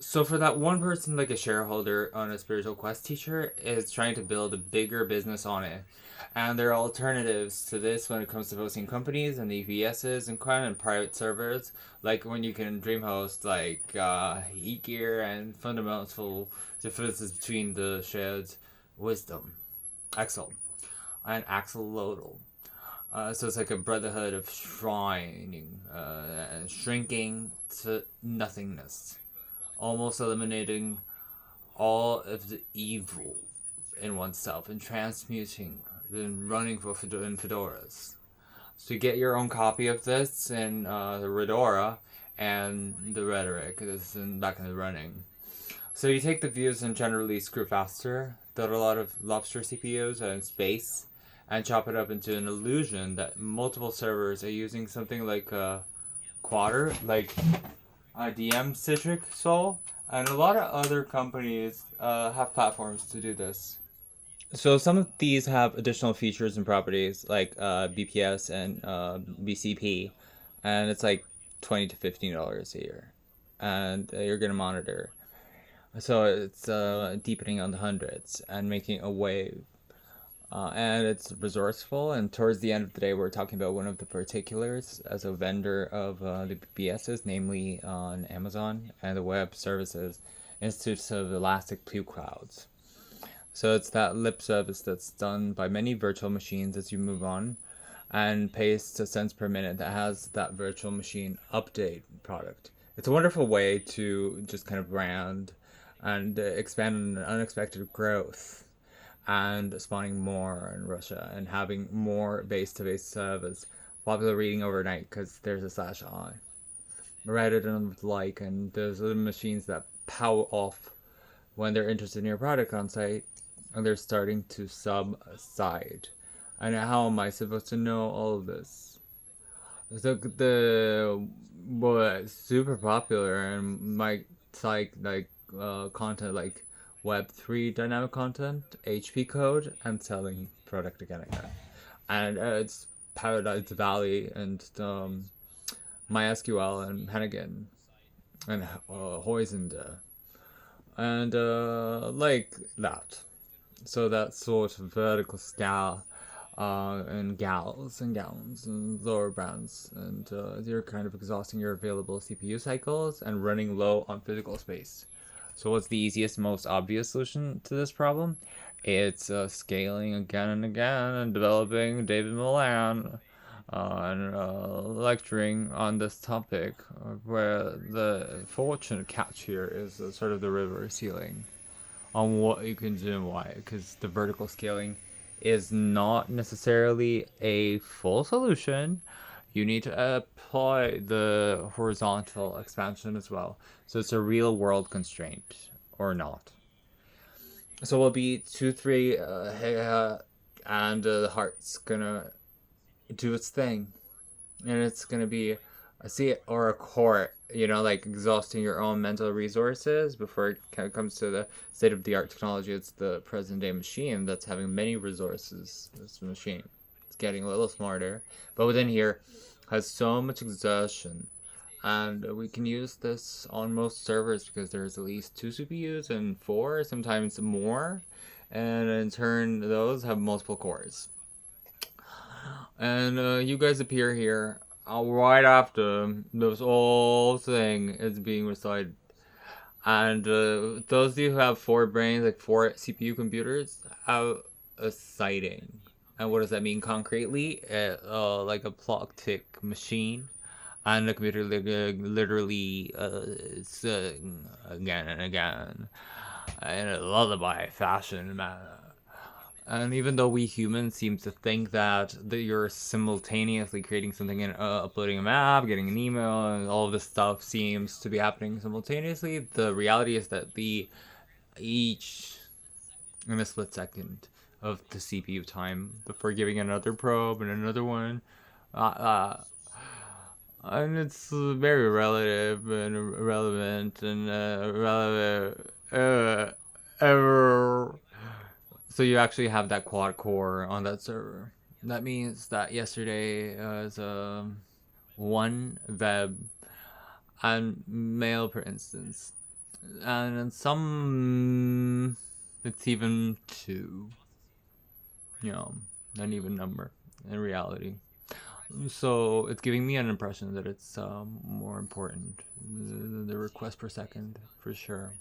So for that one person, like a shareholder on a spiritual quest teacher, is trying to build a bigger business on it. And there are alternatives to this when it comes to hosting companies and EVSs and kind of private servers, like when you can dream host like Gear and fundamental differences between the shared wisdom, Axel, and Axolotl. So it's like a brotherhood of shrining, shrinking to nothingness, almost eliminating all of the evil in oneself and transmuting, then running for fedoras. So you get your own copy of this in the Redora and the Rhetoric. This is back in the running. So you take the views and generally screw faster than a lot of lobster CPUs and space and chop it up into an illusion that multiple servers are using something like a quarter, like DM Citric Soul, and a lot of other companies have platforms to do this. So some of these have additional features and properties like BPS and BCP, and it's like $20 to $15 a year, and you're gonna monitor. So it's deepening on the hundreds and making a wave. And it's resourceful. And towards the end of the day, we're talking about one of the particulars as a vendor of the BSs, namely on Amazon and the web services, Institutes of Elastic Blue Clouds. So it's that lip service that's done by many virtual machines as you move on and pays a cents per minute that has that virtual machine update product. It's a wonderful way to just kind of brand and expand on unexpected growth and spawning more in Russia and having more base-to-base service. Popular reading overnight because there's a slash I. Reddit and like, and there's other machines that power off when they're interested in your product on site and they're starting to subside. And how am I supposed to know all of this? So the was super popular and my like content like Web3 dynamic content, HP code, and selling product again and again. And it's Paradise Valley and MySQL and Hennigan and Hoisinda and like that. So that sort of vertical scale and gals and gowns and lower bands, and you're kind of exhausting your available CPU cycles and running low on physical space. So what's the easiest, most obvious solution to this problem? It's scaling again and again and developing David Milan and lecturing on this topic, where the fortunate catch here is sort of the river ceiling on what you can do and why, because the vertical scaling is not necessarily a full solution. You need to apply the horizontal expansion as well. So it's a real world constraint or not. So it'll be 2, 3, and the heart's gonna do its thing, and it's gonna be a seat or a court. Like exhausting your own mental resources before it comes to the state of the art technology. It's the present day machine that's having many resources. This machine, it's getting a little smarter, but within here has so much exertion, and we can use this on most servers because there's at least 2 CPUs and 4, sometimes more, and in turn those have multiple cores. And you guys appear here right after this whole thing is being recited. And those of you who have 4 brains, like 4 CPU computers, have a sighting. And what does that mean concretely? Like a clock tick machine. And the computer literally sing again and again in a lullaby fashion, man. And even though we humans seem to think that you're simultaneously creating something and uploading a map, getting an email, and all of this stuff seems to be happening simultaneously, the reality is that the each in a split second of the CPU time before giving another probe and another one, uh, uh, and it's very relative and irrelevant and relevant. Ever So you actually have that quad core on that server. That means that yesterday was one web and mail, for instance. And in some, it's even 2. You know, an even number in reality. So it's giving me an impression that it's more important. The request per second, for sure.